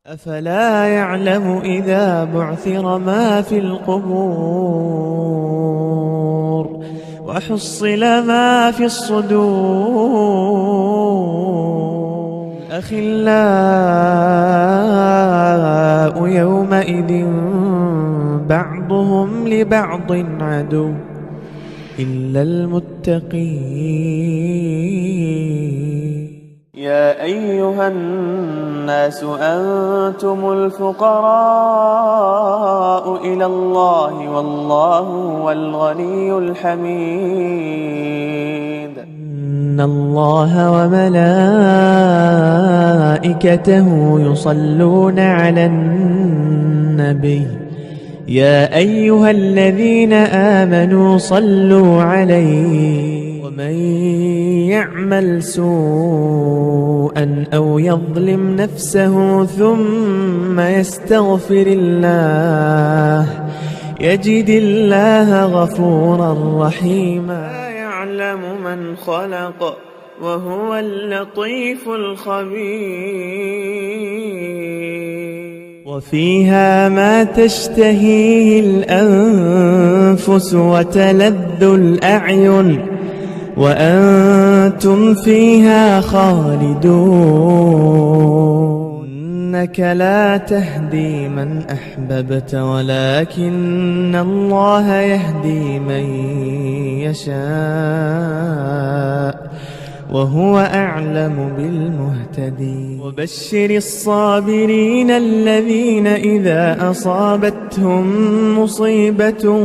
أفلا يعلم إذا بعثر ما في القبور وحصل ما في الصدور الأخلاء يومئذ بعضهم لبعض عدو إلا المتقين. يا أيها الناس أنتم الفقراء إلى الله والله هو الغني الحميد. إن الله وملائكته يصلون على النبي يا أيها الذين آمنوا صلوا عليه. ومن يعمل سوءا أو يظلم نفسه ثم يستغفر الله يجد الله غفورا رحيما. يعلم من خلق وهو اللطيف الخبير. وفيها ما تشتهيه الأنفس وتلذ الأعين وأنتم فيها خالدون. إنك لا تهدي من أحببت ولكن الله يهدي من يشاء وهو أعلم بالمهتدين. وبشر الصابرين الذين إذا أصابتهم مصيبة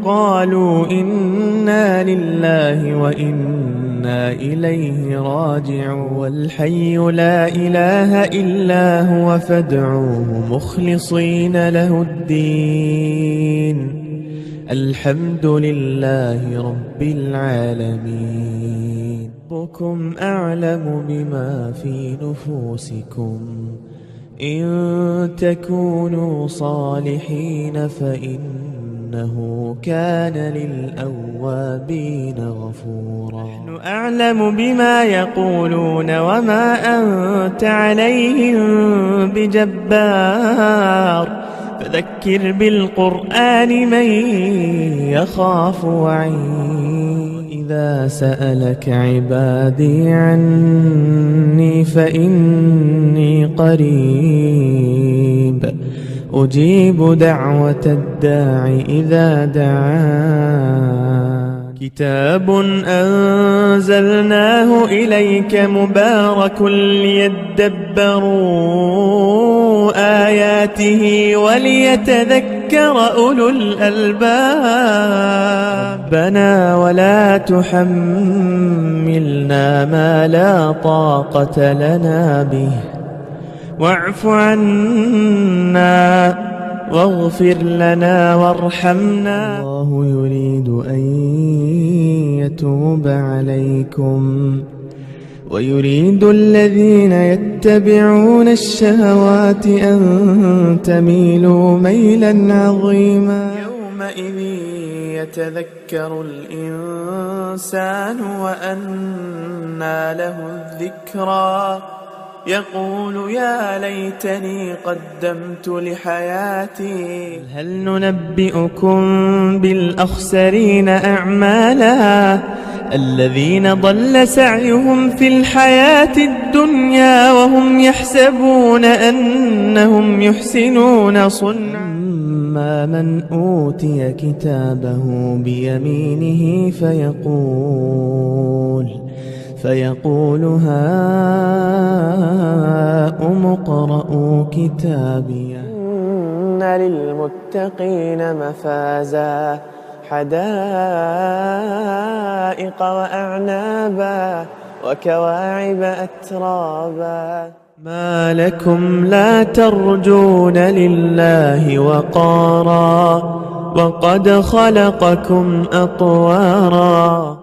قالوا إنا لله وإنا إليه راجعون. والحي لا إله إلا هو فادعوه مخلصين له الدين الحمد لله رب العالمين. ربكم أعلم بما في نفوسكم إن تكونوا صالحين فإنه كان للأوابين غفورا. نحن أعلم بما يقولون وما أنت عليهم بجبار فذكر بالقرآن من يخاف وعيد. إذا سألك عبادي عني فإني قريب أجيب دعوة الداع إذا دعان. كتاب أنزلناه إليك مبارك ليدبروا آياته وليتذكر أولو الألباب. ربنا ولا تحملنا ما لا طاقة لنا به واعف عنا واغفر لنا وارحمنا. الله يريد أن يتوب عليكم ويريد الذين يتبعون الشهوات أن تميلوا ميلا عظيما. يومئذ يتذكر الإنسان وأنى له الذكرى يقول يا ليتني قدمت لحياتي. هل ننبئكم بالأخسرين أعمالا الذين ضل سعيهم في الحياة الدنيا وهم يحسبون أنهم يحسنون صنعا. أما من أوتي كتابه بيمينه فيقول هاؤم اقرءوا كتابيه. إن للمتقين مفازا حدائق وأعنابا وكواعب أترابا. ما لكم لا ترجون لله وقارا وقد خلقكم أطوارا.